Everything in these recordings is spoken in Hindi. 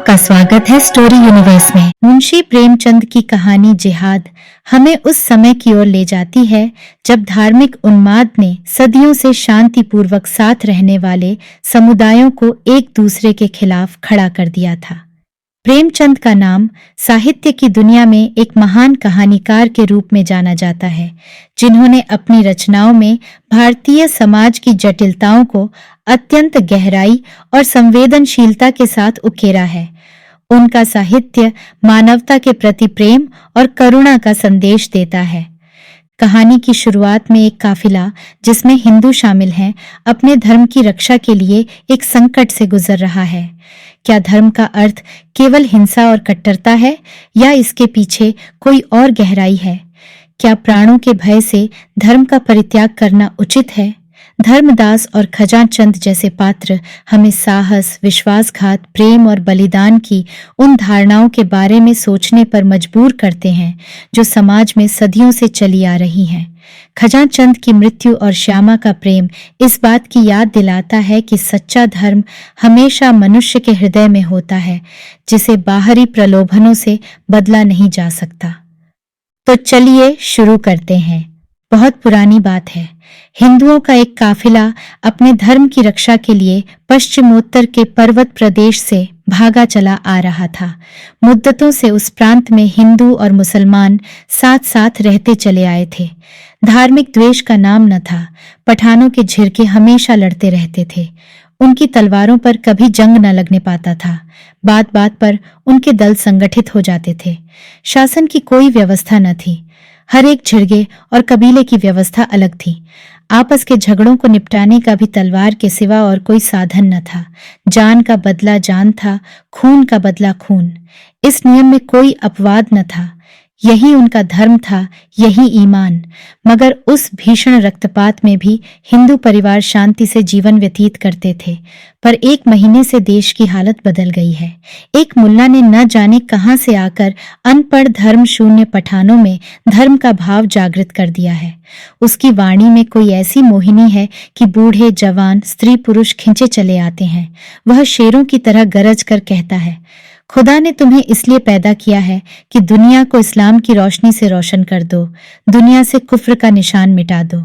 आपका स्वागत है स्टोरी यूनिवर्स में। मुंशी प्रेमचंद की कहानी जिहाद हमें उस समय की ओर ले जाती है जब धार्मिक उन्माद ने सदियों से शांतिपूर्वक साथ रहने वाले समुदायों को एक दूसरे के खिलाफ खड़ा कर दिया था। प्रेमचंद का नाम साहित्य की दुनिया में एक महान कहानीकार के रूप में जाना जाता है, जिन्होंने अपनी रचनाओं में भारतीय समाज की जटिलताओं को अत्यंत गहराई और संवेदनशीलता के साथ उकेरा है। उनका साहित्य मानवता के प्रति प्रेम और करुणा का संदेश देता है। कहानी की शुरुआत में एक काफिला, जिसमें हिंदू शामिल हैं, अपने धर्म की रक्षा के लिए एक संकट से गुजर रहा है। क्या धर्म का अर्थ केवल हिंसा और कट्टरता है, या इसके पीछे कोई और गहराई है? क्या प्राणों के भय से धर्म का परित्याग करना उचित है? धर्मदास और खजानचंद जैसे पात्र हमें साहस, विश्वासघात, प्रेम और बलिदान की उन धारणाओं के बारे में सोचने पर मजबूर करते हैं जो समाज में सदियों से चली आ रही हैं। खजानचंद की मृत्यु और श्यामा का प्रेम इस बात की याद दिलाता है कि सच्चा धर्म हमेशा मनुष्य के हृदय में होता है, जिसे बाहरी प्रलोभनों से बदला नहीं जा सकता। तो चलिए शुरू करते हैं। बहुत पुरानी बात है। हिंदुओं का एक काफिला अपने धर्म की रक्षा के लिए पश्चिमोत्तर के पर्वत प्रदेश से भागा चला आ रहा था। मुद्दतों से उस प्रांत में हिंदू और मुसलमान साथ साथ रहते चले आए थे। धार्मिक द्वेष का नाम न था। पठानों के झिरके हमेशा लड़ते रहते थे। उनकी तलवारों पर कभी जंग न लगने पाता था। बात बात पर उनके दल संगठित हो जाते थे। शासन की कोई व्यवस्था न थी। हर एक झिरगे और कबीले की व्यवस्था अलग थी। आपस के झगड़ों को निपटाने का भी तलवार के सिवा और कोई साधन न था। जान का बदला जान था, खून का बदला खून। इस नियम में कोई अपवाद न था। यही उनका धर्म था, यही ईमान। मगर उस भीषण रक्तपात में भी हिंदू परिवार शांति से जीवन व्यतीत करते थे। पर एक महीने से देश की हालत बदल गई है। एक मुल्ला ने न जाने कहां से आकर अनपढ़ धर्म शून्य पठानों में धर्म का भाव जागृत कर दिया है। उसकी वाणी में कोई ऐसी मोहिनी है कि बूढ़े, जवान, स्त्री पुरुष खिंचे चले आते हैं। वह शेरों की तरह गरज कर कहता है, खुदा ने तुम्हें इसलिए पैदा किया है कि दुनिया को इस्लाम की रोशनी से रोशन कर दो, दुनिया से कुफ्र का निशान मिटा दो।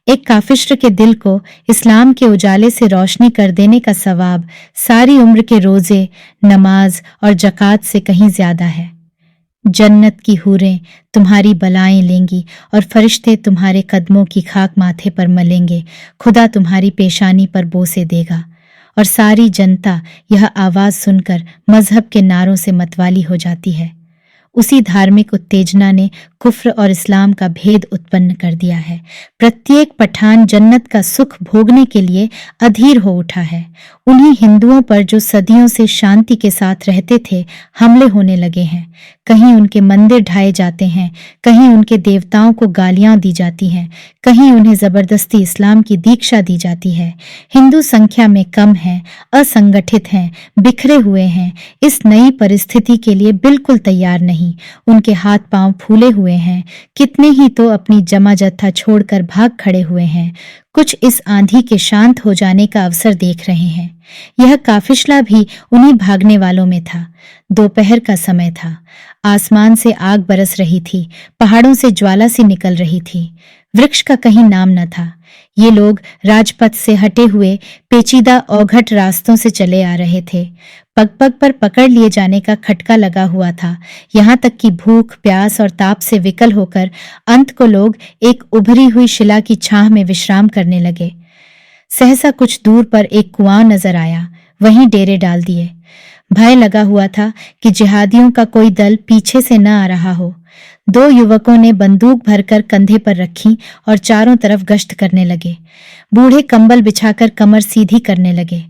एक काफिर के दिल को इस्लाम के उजाले से रोशनी कर देने का सवाब सारी उम्र के रोजे, नमाज और जकात से कहीं ज्यादा है। जन्नत की हूरें तुम्हारी बलाएं लेंगी और फरिश्ते तुम्हारे कदमों की खाक माथे पर मलेंगे। खुदा तुम्हारी पेशानी पर बोसे देगा। और सारी जनता यह आवाज सुनकर मजहब के नारों से मतवाली हो जाती है। उसी धार्मिक उत्तेजना ने कुफ्र और इस्लाम का भेद उत्पन्न कर दिया है। प्रत्येक पठान जन्नत का सुख भोगने के लिए अधीर हो उठा है। उन्हीं हिंदुओं पर जो सदियों से शांति के साथ रहते थे, हमले होने लगे हैं। कहीं उनके मंदिर ढाए जाते हैं, कहीं उनके देवताओं को गालियां दी जाती हैं, कहीं उन्हें जबरदस्ती इस्लाम की दीक्षा दी जाती है। हिंदू संख्या में कम हैं, असंगठित हैं, बिखरे हुए हैं। इस नई परिस्थिति के लिए बिल्कुल तैयार नहीं। उनके हाथ पांव फूले हुए हैं। कितने ही तो अपनी जमा जत्था छोड़कर भाग खड़े हुए हैं। कुछ इस आंधी के शांत हो जाने का अवसर देख रहे हैं। यह काफिला भी उन्हीं भागने वालों में था। दोपहर का समय था। आसमान से आग बरस रही थी। पहाड़ों से ज्वाला सी निकल रही थी। वृक्ष का कहीं नाम न था। ये लोग राजपथ से हटे हुए पेचीदा औघट रास्तों से चले आ रहे थे। पग पग पर पकड़ लिए जाने का खटका लगा हुआ था। यहाँ तक कि भूख, प्यास और ताप से विकल होकर अंत को लोग एक उभरी हुई शिला की छाह में विश्राम करने लगे। सहसा कुछ दूर पर एक कुआं नजर आया। वहीं डेरे डाल दिए। भय लगा हुआ था कि जिहादियों का कोई दल पीछे से न आ रहा हो। दो युवकों ने बंदूक भरकर कंधे पर रखी और चारों तरफ गश्त करने लगे। बूढ़े कंबल बिछाकर कमर सीधी करने लगे।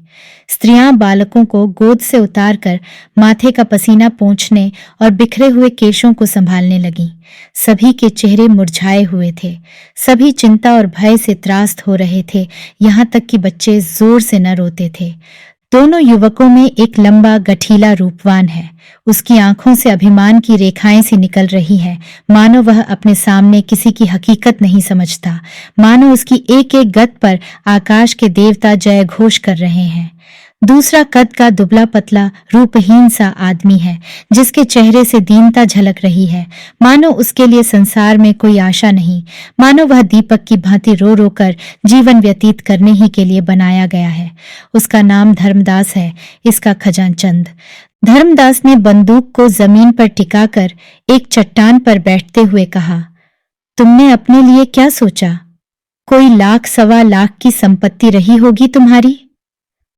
स्त्रियां बालकों को गोद से उतारकर माथे का पसीना पोंछने और बिखरे हुए केशों को संभालने लगीं। सभी के चेहरे मुरझाए हुए थे। सभी चिंता और भय से त्रास्त हो रहे थे। यहाँ तक कि बच्चे जोर से न रोते थे। दोनों युवकों में एक लंबा, गठीला रूपवान है। उसकी आंखों से अभिमान की रेखाएं सी निकल रही है, मानो वह अपने सामने किसी की हकीकत नहीं समझता, मानो उसकी एक एक गत पर आकाश के देवता जय घोष कर रहे हैं। दूसरा कद का दुबला पतला रूपहीन सा आदमी है, जिसके चेहरे से दीनता झलक रही है, मानो उसके लिए संसार में कोई आशा नहीं, मानो वह दीपक की भांति रो रो कर जीवन व्यतीत करने ही के लिए बनाया गया है। उसका नाम धर्मदास है, इसका खजानचंद। धर्मदास ने बंदूक को जमीन पर टिकाकर एक चट्टान पर बैठते हुए कहा, तुमने अपने लिए क्या सोचा? कोई लाख सवा लाख की संपत्ति रही होगी तुम्हारी?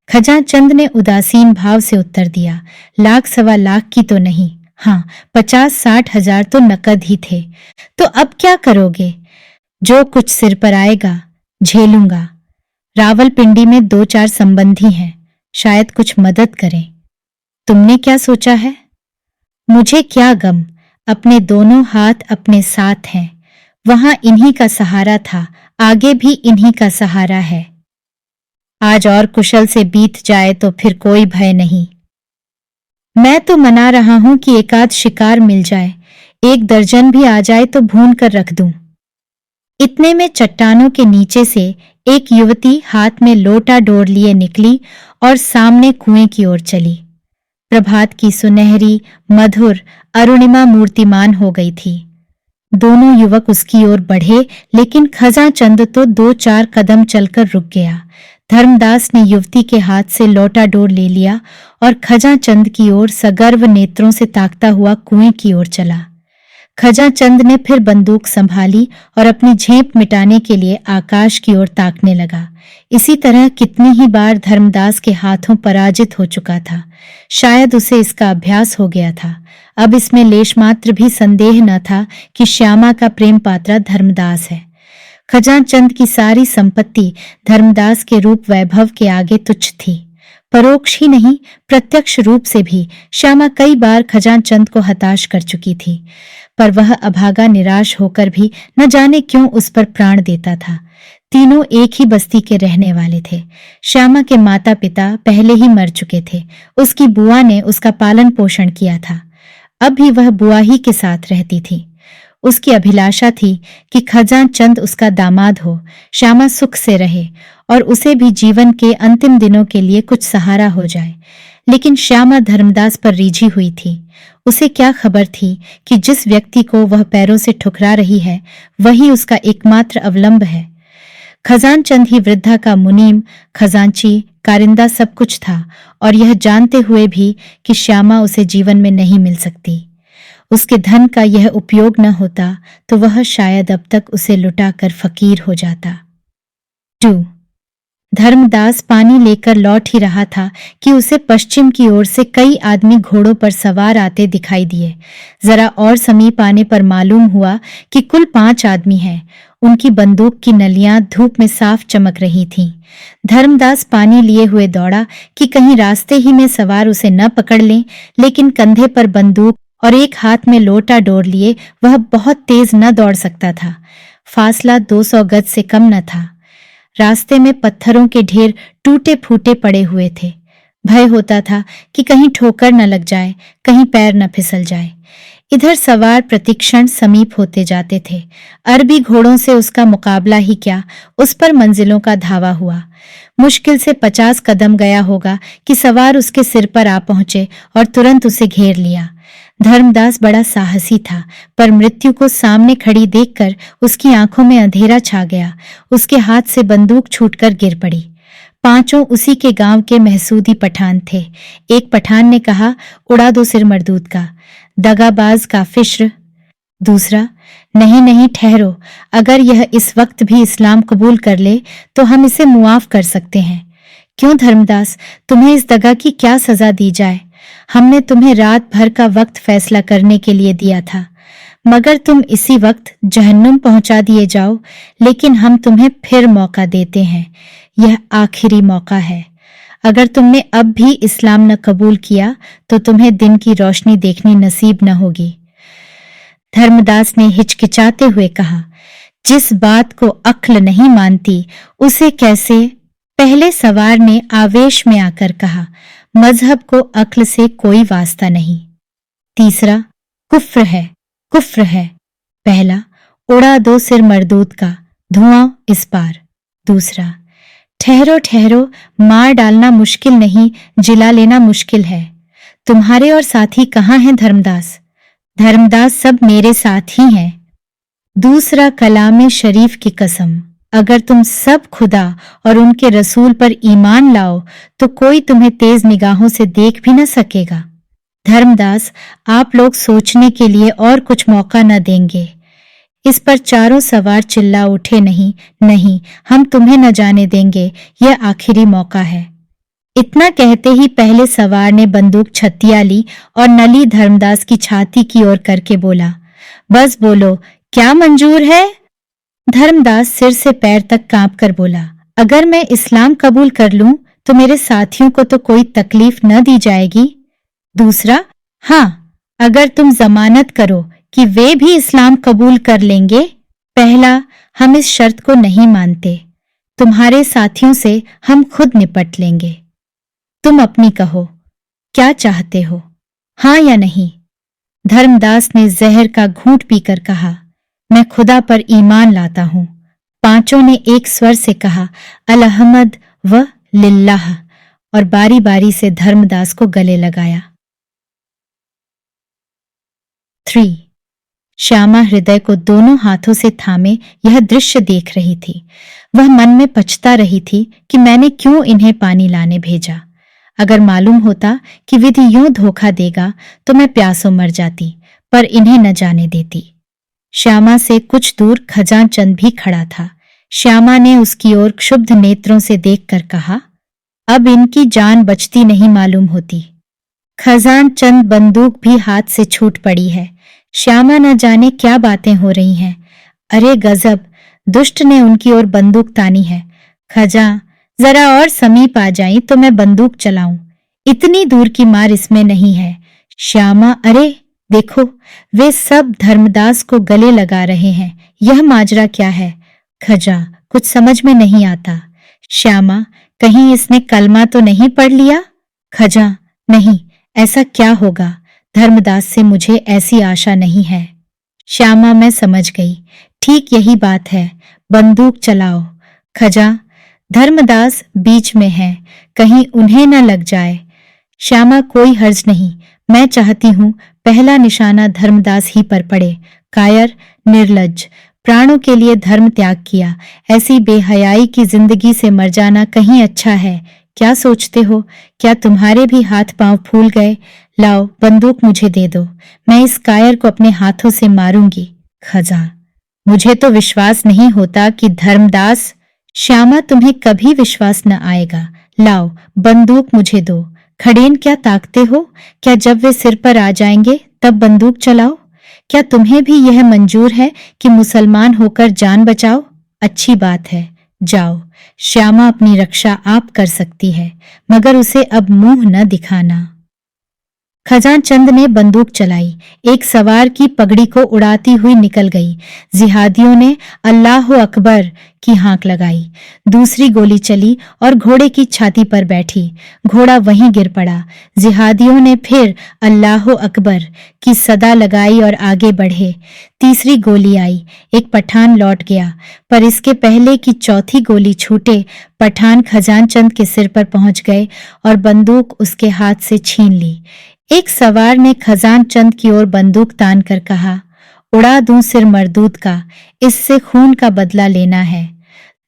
खजानचंद ने उदासीन भाव से उत्तर दिया, लाख सवा लाख की तो नहीं, हाँ 50-60 हजार तो नकद ही थे। तो अब क्या करोगे? जो कुछ सिर पर आएगा झेलूंगा। रावलपिंडी में 2-4 संबंधी हैं, शायद कुछ मदद करें। तुमने क्या सोचा है? मुझे क्या गम, अपने दोनों हाथ अपने साथ हैं। वहां इन्हीं का सहारा था, आगे भी इन्हीं का सहारा है। आज और कुशल से बीत जाए तो फिर कोई भय नहीं। मैं तो मना रहा हूं कि एकाध शिकार मिल जाए, 1 दर्जन भी आ जाए तो भून कर रख दूं। इतने में चट्टानों के नीचे से एक युवती हाथ में लोटा डोर लिए निकली और सामने कुएं की ओर चली। प्रभात की सुनहरी मधुर अरुणिमा मूर्तिमान हो गई थी। दोनों युवक उसकी ओर बढ़े, लेकिन खजानचंद तो 2-4 कदम चलकर रुक गया। धर्मदास ने युवती के हाथ से लोटा डोर ले लिया और खजानचंद की ओर सगर्व नेत्रों से ताकता हुआ कुएं की ओर चला। खजानचंद ने फिर बंदूक संभाली और अपनी झेप मिटाने के लिए आकाश की ओर ताकने लगा। इसी तरह कितनी ही बार धर्मदास के हाथों पराजित हो चुका था। शायद उसे इसका अभ्यास हो गया था। अब इसमें लेशमात्र भी संदेह न था कि श्यामा का प्रेम पात्रा धर्मदास है। खजानचंद की सारी संपत्ति धर्मदास के रूप वैभव के आगे तुच्छ थी। परोक्ष ही नहीं, प्रत्यक्ष रूप से भी श्यामा कई बार खजानचंद को हताश कर चुकी थी, पर वह अभागा निराश होकर भी न जाने क्यों उस पर प्राण देता था। तीनों एक ही बस्ती के रहने वाले थे। श्यामा के माता पिता पहले ही मर चुके थे। उसकी बुआ ने उसका पालन पोषण किया था। अब भी वह बुआ ही के साथ रहती थी। उसकी अभिलाषा थी कि खजानचंद उसका दामाद हो, श्यामा सुख से रहे और उसे भी जीवन के अंतिम दिनों के लिए कुछ सहारा हो जाए। लेकिन श्यामा धर्मदास पर रीझी हुई थी। उसे क्या खबर थी कि जिस व्यक्ति को वह पैरों से ठुकरा रही है, वही उसका एकमात्र अवलंब है। खजानचंद ही वृद्धा का मुनीम, खजांची, कारिंदा सब कुछ था, और यह जानते हुए भी कि श्यामा उसे जीवन में नहीं मिल सकती। उसके धन का यह उपयोग न होता तो वह शायद अब तक उसे लुटाकर फकीर हो जाता। 2. धर्मदास पानी लेकर लौट ही रहा था कि उसे पश्चिम की ओर से कई आदमी घोड़ों पर सवार आते दिखाई दिए। जरा और समीप आने पर मालूम हुआ कि कुल 5 आदमी हैं। उनकी बंदूक की नलियां धूप में साफ चमक रही थीं। धर्मदास पानी लिए हुए दौड़ा कि कहीं रास्ते ही में सवार उसे न पकड़ लें, लेकिन कंधे पर बंदूक और एक हाथ में लोटा डोर लिए वह बहुत तेज न दौड़ सकता था। फासला 200 गज से कम न था। रास्ते में पत्थरों के ढेर टूटे फूटे पड़े हुए थे। भय होता था कि कहीं ठोकर न लग जाए, कहीं पैर न फिसल जाए। इधर सवार प्रतिक्षण समीप होते जाते थे। अरबी घोड़ों से उसका मुकाबला ही क्या, उस पर मंजिलों का धावा हुआ। मुश्किल से 50 कदम गया होगा कि सवार उसके सिर पर आ पहुंचे और तुरंत उसे घेर लिया। धर्मदास बड़ा साहसी था, पर मृत्यु को सामने खड़ी देखकर उसकी आंखों में अंधेरा छा गया। उसके हाथ से बंदूक छूटकर गिर पड़ी। 5 उसी के गांव के महसूदी पठान थे। एक पठान ने कहा, उड़ा दो सिर मरदूद का, दगाबाज काफिर। दूसरा, नहीं नहीं ठहरो, अगर यह इस वक्त भी इस्लाम कबूल कर ले तो हम इसे मुआफ कर सकते हैं। क्यों धर्मदास, तुम्हें इस दगा की क्या सजा दी जाए? हमने तुम्हें रात भर का वक्त फैसला करने के लिए दिया था, मगर तुम इसी वक्त जहन्नुम पहुंचा दिए जाओ। लेकिन हम तुम्हें फिर मौका देते हैं, यह आखिरी मौका है। अगर तुमने अब भी इस्लाम न कबूल किया तो तुम्हें दिन की रोशनी देखनी नसीब न होगी। धर्मदास ने हिचकिचाते हुए कहा, जिस बात को अक्ल नहीं मानती उसे कैसे? पहले सवार ने आवेश में आकर कहा, मजहब को अक्ल से कोई वास्ता नहीं। तीसरा, कुफ्र है, कुफ्र है। पहला, उड़ा दो सिर मरदूद का, धुआं इस पार। दूसरा, ठहरो ठहरो, मार डालना मुश्किल नहीं, जिला लेना मुश्किल है। तुम्हारे और साथी कहाँ हैं धर्मदास? धर्मदास सब मेरे साथ ही हैं। दूसरा कलाम शरीफ की कसम, अगर तुम सब खुदा और उनके रसूल पर ईमान लाओ तो कोई तुम्हें तेज निगाहों से देख भी न सकेगा। धर्मदास, आप लोग सोचने के लिए और कुछ मौका न देंगे? इस पर चारों सवार चिल्ला उठे, नहीं नहीं, हम तुम्हें न जाने देंगे, यह आखिरी मौका है। इतना कहते ही पहले सवार ने बंदूक छतिया ली और नली धर्मदास की छाती की ओर करके बोला, बस बोलो, क्या मंजूर है? धर्मदास सिर से पैर तक कांप कर बोला, अगर मैं इस्लाम कबूल कर लूं तो मेरे साथियों को तो कोई तकलीफ न दी जाएगी। दूसरा, हाँ, अगर तुम जमानत करो कि वे भी इस्लाम कबूल कर लेंगे। पहला, हम इस शर्त को नहीं मानते, तुम्हारे साथियों से हम खुद निपट लेंगे। तुम अपनी कहो, क्या चाहते हो, हाँ या नहीं? धर्मदास ने जहर का घूंट पीकर कहा, मैं खुदा पर ईमान लाता हूं। पांचों ने एक स्वर से कहा, अलहमद व लिल्लाह, और बारी बारी से धर्मदास को गले लगाया। 3. श्यामा हृदय को दोनों हाथों से थामे यह दृश्य देख रही थी। वह मन में पछता रही थी कि मैंने क्यों इन्हें पानी लाने भेजा। अगर मालूम होता कि विधि यूं धोखा देगा तो मैं प्यासों मर जाती, पर इन्हें न जाने देती। श्यामा से कुछ दूर खजानचंद भी खड़ा था। श्यामा ने उसकी ओर क्षुब्ध नेत्रों से देखकर कहा, अब इनकी जान बचती नहीं मालूम होती। खजानचंद बंदूक भी हाथ से छूट पड़ी है। श्यामा न जाने क्या बातें हो रही हैं। अरे गजब, दुष्ट ने उनकी ओर बंदूक तानी है। खजा, जरा और समीप आ जाई तो मैं बंदूक चलाऊं। इतनी दूर की मार इसमें नहीं है। श्यामा, अरे देखो, वे सब धर्मदास को गले लगा रहे हैं। यह माजरा क्या है? खजा, कुछ समझ में नहीं आता। श्यामा, कहीं इसने कलमा तो नहीं पढ़ लिया? खजा, नहीं, ऐसा क्या होगा? धर्मदास से मुझे ऐसी आशा नहीं है। श्यामा, मैं समझ गई, ठीक यही बात है, बंदूक चलाओ। खजा, धर्मदास बीच में है, कहीं उन्हें न लग जाए। श्यामा, कोई हर्ज नहीं, मैं चाहती हूं पहला निशाना धर्मदास ही पर पड़े। कायर, निर्लज्ज, प्राणों के लिए धर्म त्याग किया, ऐसी बेहयाई की जिंदगी से मर जाना कहीं अच्छा है। क्या सोचते हो? क्या तुम्हारे भी हाथ पांव फूल गए? लाओ, बंदूक मुझे दे दो, मैं इस कायर को अपने हाथों से मारूंगी। खजा, मुझे तो विश्वास नहीं होता कि धर्मदास। श्यामा, तुम्हें कभी विश्वास न आएगा। लाओ, बंदूक मुझे दो। खड़ेन, क्या ताकते हो? क्या जब वे सिर पर आ जाएंगे तब बंदूक चलाओ? क्या तुम्हें भी यह मंजूर है कि मुसलमान होकर जान बचाओ? अच्छी बात है, जाओ। श्यामा अपनी रक्षा आप कर सकती है, मगर उसे अब मुंह न दिखाना। खजानचंद ने बंदूक चलाई, एक सवार की पगड़ी को उड़ाती हुई निकल गई। जिहादियों ने अल्लाह अकबर की हाक लगाई। दूसरी गोली चली और घोड़े की छाती पर बैठी। घोड़ा वहीं गिर पड़ा। जिहादियों ने फिर अल्लाह अकबर की सदा लगाई और आगे बढ़े। तीसरी गोली आई, एक पठान लौट गया, पर इसके पहले कि चौथी गोली छूटे, पठान खजानचंद के सिर पर पहुंच गए और बंदूक उसके हाथ से छीन ली। एक सवार ने खजानचंद की ओर बंदूक तान कर कहा, उड़ा दूं सिर मरदूद का, इससे खून का बदला लेना है।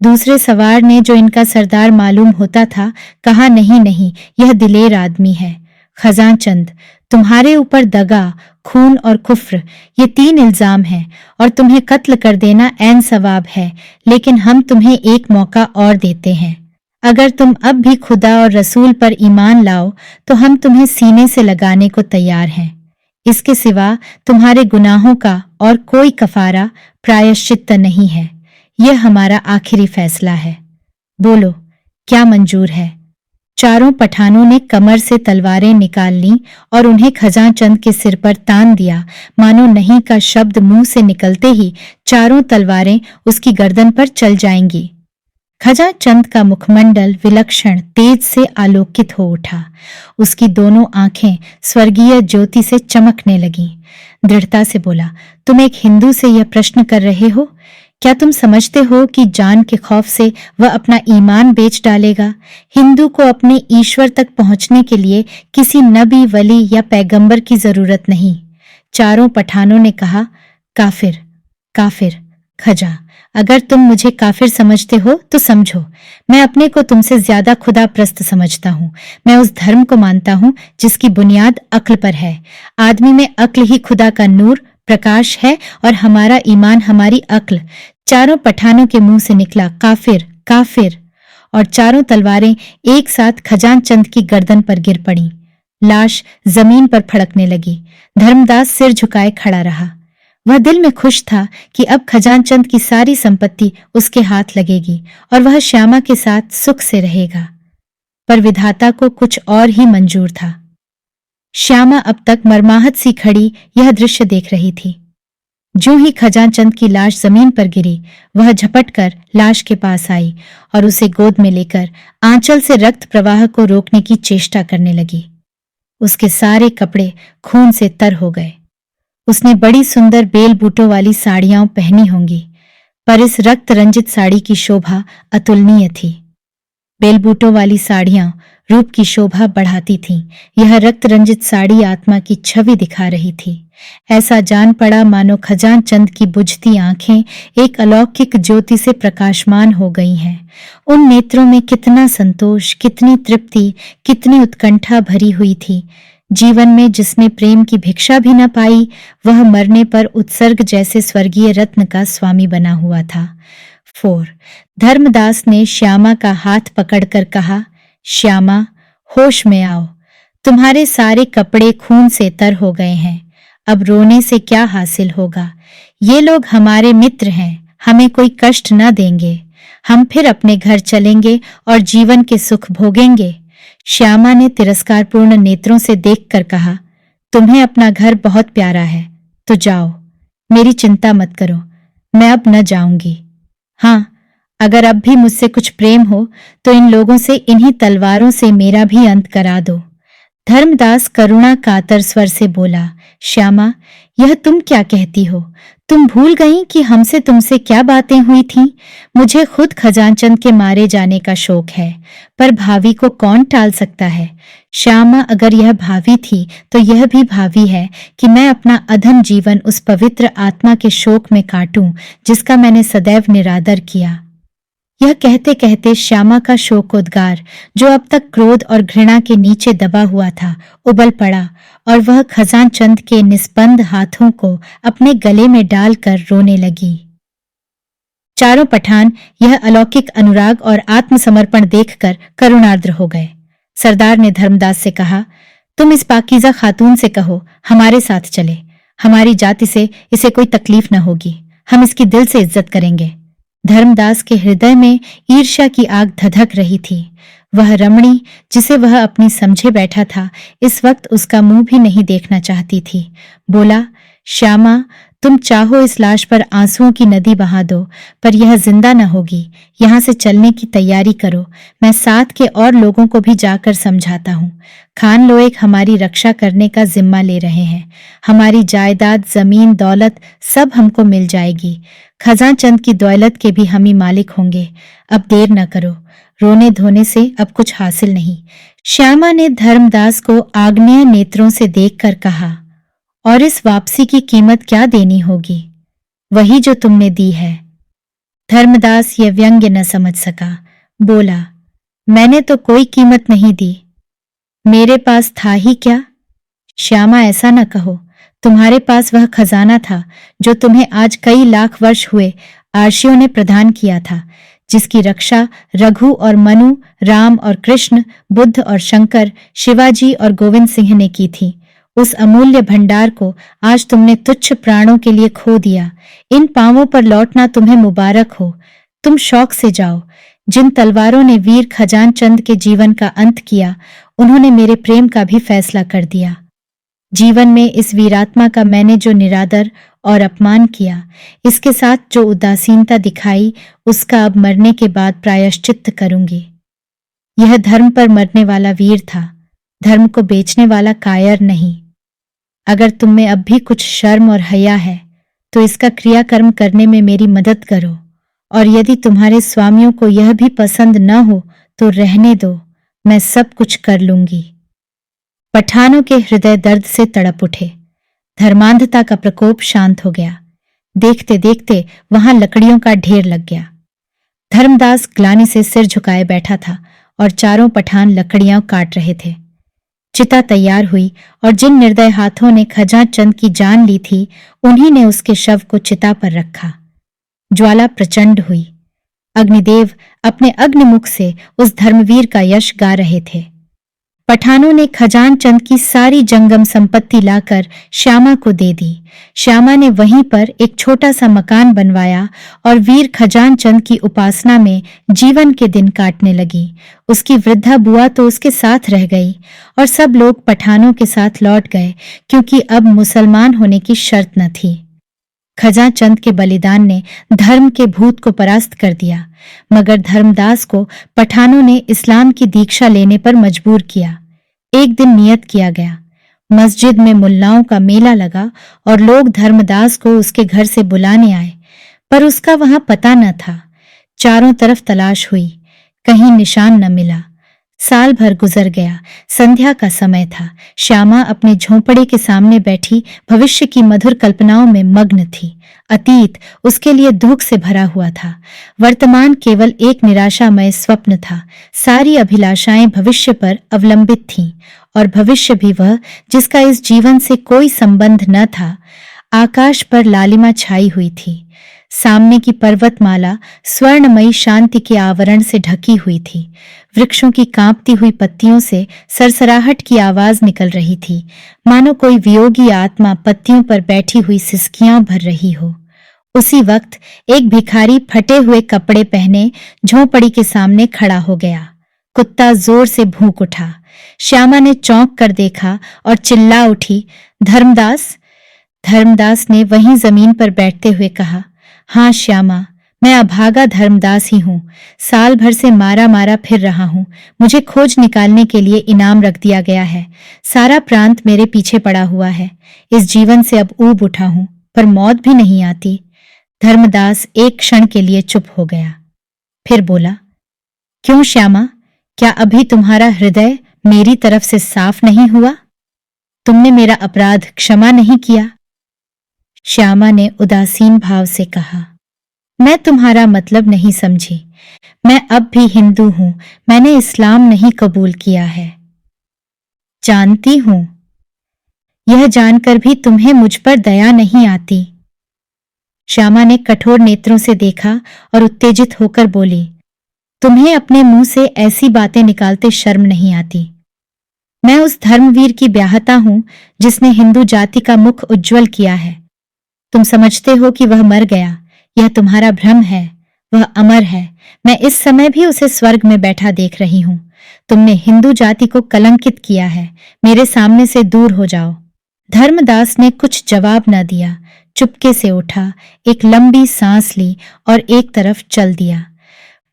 दूसरे सवार ने, जो इनका सरदार मालूम होता था, कहा, नहीं नहीं, यह दिलेर आदमी है। खजानचंद, तुम्हारे ऊपर दगा, खून और कुफ्र, ये 3 इल्जाम हैं और तुम्हें कत्ल कर देना ऐन सवाब है, लेकिन हम तुम्हें एक मौका और देते हैं। अगर तुम अब भी खुदा और रसूल पर ईमान लाओ तो हम तुम्हें सीने से लगाने को तैयार हैं। इसके सिवा तुम्हारे गुनाहों का और कोई कफारा प्रायश्चित नहीं है। यह हमारा आखिरी फैसला है। बोलो, क्या मंजूर है? चारों पठानों ने कमर से तलवारें निकाल लीं और उन्हें खजानचंद के सिर पर तान दिया। मानो नहीं का शब्द मुंह से निकलते ही चारों तलवारें उसकी गर्दन पर चल जाएंगी। खजानचंद का मुखमंडल विलक्षण तेज से आलोकित हो उठा। उसकी दोनों आंखें स्वर्गीय ज्योति से चमकने लगीं। दृढ़ता से बोला, तुम एक हिंदू से यह प्रश्न कर रहे हो? क्या तुम समझते हो कि जान के खौफ से वह अपना ईमान बेच डालेगा? हिंदू को अपने ईश्वर तक पहुंचने के लिए किसी नबी, वली या पैगंबर की जरूरत नहीं। चारों पठानों ने कहा, काफिर, काफिर। खजा, अगर तुम मुझे काफिर समझते हो तो समझो, मैं अपने को तुमसे ज्यादा खुदा प्रस्त समझता हूं। मैं उस धर्म को मानता हूं जिसकी बुनियाद अक्ल पर है। आदमी में अक्ल ही खुदा का नूर, प्रकाश है और हमारा ईमान हमारी अक्ल। चारों पठानों के मुंह से निकला, काफिर, काफिर। और चारों तलवारें एक साथ खजान चंद की गर्दन पर गिर पड़ी। लाश जमीन पर फड़कने लगी। धर्मदास सिर झुकाए खड़ा रहा। वह दिल में खुश था कि अब खजान चंद की सारी संपत्ति उसके हाथ लगेगी और वह श्यामा के साथ सुख से रहेगा। पर विधाता को कुछ और ही मंजूर था। श्यामा अब तक मरमाहत सी खड़ी यह दृश्य देख रही थी। जो ही खजान चंद की लाश जमीन पर गिरी, वह झपटकर लाश के पास आई और उसे गोद में लेकर आंचल से रक्त प्रवाह को रोकने की चेष्टा करने लगी। उसके सारे कपड़े खून से तर हो गए। उसने बड़ी सुंदर बेल बूटों वाली साड़ियां पहनी होंगी, पर इस रक्त रंजित साड़ी की शोभा अतुलनीय थी। बेलबूटों वाली साड़ियां रूप की शोभा बढ़ाती थीं। यह रक्त रंजित साड़ी आत्मा की छवि दिखा रही थी। ऐसा जान पड़ा मानो खजान चंद की बुझती आंखें एक अलौकिक ज्योति से प्रकाशमान हो गई हैं। उन नेत्रों में कितना संतोष, कितनी तृप्ति, कितनी उत्कंठा भरी हुई थी। जीवन में जिसने प्रेम की भिक्षा भी न पाई, वह मरने पर उत्सर्ग जैसे स्वर्गीय रत्न का स्वामी बना हुआ था। 4 धर्मदास ने श्यामा का हाथ पकड़कर कहा, श्यामा, होश में आओ। तुम्हारे सारे कपड़े खून से तर हो गए हैं। अब रोने से क्या हासिल होगा? ये लोग हमारे मित्र हैं, हमें कोई कष्ट न देंगे। हम फिर अपने घर चलेंगे और जीवन के सुख भोगेंगे। श्यामा ने तिरस्कारपूर्ण नेत्रों से देखकर कहा, तुम्हें अपना घर बहुत प्यारा है तो जाओ, मेरी चिंता मत करो, मैं अब न जाऊंगी। हाँ, अगर अब भी मुझसे कुछ प्रेम हो तो इन लोगों से, इन्हीं तलवारों से मेरा भी अंत करा दो। धर्मदास करुणा कातर स्वर से बोला, श्यामा, यह तुम क्या कहती हो? तुम भूल गई कि हमसे तुमसे क्या बातें हुई थीं? मुझे खुद खजानचंद के मारे जाने का शौक है, पर भावी को कौन टाल सकता है? श्यामा, अगर यह भावी थी तो यह भी भावी है कि मैं अपना अधम जीवन उस पवित्र आत्मा के शोक में काटूं जिसका मैंने सदैव निरादर किया। यह कहते कहते श्यामा का शोकोद्गार, जो अब तक क्रोध और घृणा के नीचे दबा हुआ था, उबल पड़ा और वह खजान चंद के निस्पंद हाथों को अपने गले में डालकर रोने लगी। चारों पठान यह अलौकिक अनुराग और आत्मसमर्पण देखकर करुणार्द्र हो गए। सरदार ने धर्मदास से कहा, तुम इस पाकीज़ा खातून से कहो हमारे साथ चले। हमारी जाति से इसे कोई तकलीफ न होगी, हम इसकी दिल से इज्जत करेंगे। धर्मदास के हृदय में ईर्ष्या की आग धधक रही थी। वह रमणी, जिसे वह अपनी समझे बैठा था, इस वक्त उसका मुंह भी नहीं देखना चाहती थी। बोला, श्यामा, तुम चाहो इस लाश पर आंसुओं की नदी बहा दो, पर यह जिंदा न होगी। यहाँ से चलने की तैयारी करो। मैं साथ के और लोगों को भी जाकर समझाता हूँ। खान लोएक हमारी रक्षा करने का जिम्मा ले रहे हैं। हमारी जायदाद, जमीन, दौलत सब हमको मिल जाएगी। खजान चंद की दौलत के भी हम ही मालिक होंगे। अब देर न करो, रोने धोने से अब कुछ हासिल नहीं। श्यामा ने धर्मदास को आग्नेय नेत्रों से देखकर कहा, और इस वापसी की कीमत क्या देनी होगी? वही जो तुमने दी है। धर्मदास यह व्यंग्य न समझ सका। बोला, मैंने तो कोई कीमत नहीं दी, मेरे पास था ही क्या? श्यामा, ऐसा न कहो। तुम्हारे पास वह खजाना था जो तुम्हें आज कई लाख वर्ष हुए आर्षियों ने प्रदान किया था, जिसकी रक्षा रघु और मनु, राम और कृष्ण, बुद्ध और शंकर, शिवाजी और गोविंद सिंह ने की थी। उस अमूल्य भंडार को आज तुमने तुच्छ प्राणों के लिए खो दिया। इन पांवों पर लौटना तुम्हें मुबारक हो। तुम शौक से जाओ। जिन तलवारों ने वीर खजान चंद के जीवन का अंत किया, उन्होंने मेरे प्रेम का भी फैसला कर दिया। जीवन में इस वीरात्मा का मैंने जो निरादर और अपमान किया, इसके साथ जो उदासीनता दिखाई, उसका अब मरने के बाद प्रायश्चित्त करूंगी। यह धर्म पर मरने वाला वीर था, धर्म को बेचने वाला कायर नहीं। अगर तुम में अब भी कुछ शर्म और हया है तो इसका क्रियाकर्म करने में मेरी मदद करो, और यदि तुम्हारे स्वामियों को यह भी पसंद न हो तो रहने दो, मैं सब कुछ कर लूंगी। पठानों के हृदय दर्द से तड़प उठे। धर्मांधता का प्रकोप शांत हो गया। देखते देखते वहां लकड़ियों का ढेर लग गया। धर्मदास ग्लानि से सिर झुकाए बैठा था और चारों पठान लकड़ियां काट रहे थे। चिता तैयार हुई और जिन निर्दय हाथों ने खजाचंद की जान ली थी उन्हीं ने उसके शव को चिता पर रखा। ज्वाला प्रचंड हुई। अग्निदेव अपने अग्निमुख से उस धर्मवीर का यश गा रहे थे। पठानों ने खजानचंद की सारी जंगम संपत्ति लाकर श्यामा को दे दी। श्यामा ने वहीं पर एक छोटा सा मकान बनवाया और वीर खजानचंद की उपासना में जीवन के दिन काटने लगी। उसकी वृद्धा बुआ तो उसके साथ रह गई और सब लोग पठानों के साथ लौट गए, क्योंकि अब मुसलमान होने की शर्त न थी। खजाचंद के बलिदान ने धर्म के भूत को परास्त कर दिया, मगर धर्मदास को पठानों ने इस्लाम की दीक्षा लेने पर मजबूर किया। एक दिन नियत किया गया। मस्जिद में मुल्लाओं का मेला लगा और लोग धर्मदास को उसके घर से बुलाने आए, पर उसका वहां पता न था। चारों तरफ तलाश हुई, कहीं निशान न मिला। साल भर गुजर गया। संध्या का समय था। श्यामा अपने झोंपड़े के सामने बैठी भविष्य की मधुर कल्पनाओं में मग्न थी। अतीत उसके लिए दुख से भरा हुआ था। वर्तमान केवल एक निराशामय स्वप्न था। सारी अभिलाषाएं भविष्य पर अवलंबित थीं, और भविष्य भी वह जिसका इस जीवन से कोई संबंध न था। आकाश पर लालिमा छाई हुई थी। सामने की पर्वतमाला स्वर्णमयी शांति के आवरण से ढकी हुई थी। वृक्षों की कांपती हुई पत्तियों से सरसराहट की आवाज निकल रही थी, मानो कोई वियोगी आत्मा पत्तियों पर बैठी हुई सिसकियां भर रही हो। उसी वक्त एक भिखारी फटे हुए कपड़े पहने झोंपड़ी के सामने खड़ा हो गया। कुत्ता जोर से भूंक उठा। श्यामा ने चौंक कर देखा और चिल्ला उठी, धर्मदास। धर्मदास ने वहीं जमीन पर बैठते हुए कहा, हाँ श्यामा, मैं अभागा धर्मदास ही हूँ। साल भर से मारा मारा फिर रहा हूँ। मुझे खोज निकालने के लिए इनाम रख दिया गया है। सारा प्रांत मेरे पीछे पड़ा हुआ है। इस जीवन से अब ऊब उठा हूँ, पर मौत भी नहीं आती। धर्मदास एक क्षण के लिए चुप हो गया, फिर बोला, क्यों श्यामा, क्या अभी तुम्हारा हृदय मेरी तरफ से साफ नहीं हुआ? तुमने मेरा अपराध क्षमा नहीं किया? श्यामा ने उदासीन भाव से कहा, मैं तुम्हारा मतलब नहीं समझी। मैं अब भी हिंदू हूं। मैंने इस्लाम नहीं कबूल किया है। जानती हूं। यह जानकर भी तुम्हें मुझ पर दया नहीं आती। श्यामा ने कठोर नेत्रों से देखा और उत्तेजित होकर बोली, तुम्हें अपने मुंह से ऐसी बातें निकालते शर्म नहीं आती? मैं उस धर्मवीर की ब्याहता हूं जिसने हिंदू जाति का मुख उज्जवल किया है। तुम समझते हो कि वह मर गया। यह तुम्हारा भ्रम है। वह अमर है। मैं इस समय भी उसे स्वर्ग में बैठा देख रही हूं। तुमने हिंदू जाति को कलंकित किया है। मेरे सामने से दूर हो जाओ। धर्मदास ने कुछ जवाब न दिया। चुपके से उठा, एक लंबी सांस ली और एक तरफ चल दिया।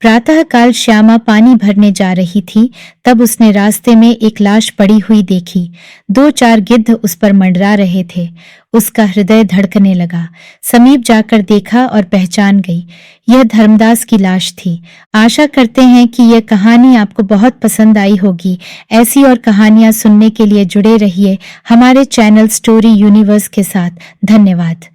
प्रातःकाल श्यामा पानी भरने जा रही थी, तब उसने रास्ते में एक लाश पड़ी हुई देखी। 2-4 गिद्ध उस पर मंडरा रहे थे। उसका हृदय धड़कने लगा। समीप जाकर देखा और पहचान गई, यह धर्मदास की लाश थी। आशा करते हैं कि यह कहानी आपको बहुत पसंद आई होगी। ऐसी और कहानियां सुनने के लिए जुड़े रहिए हमारे चैनल स्टोरी यूनिवर्स के साथ। धन्यवाद।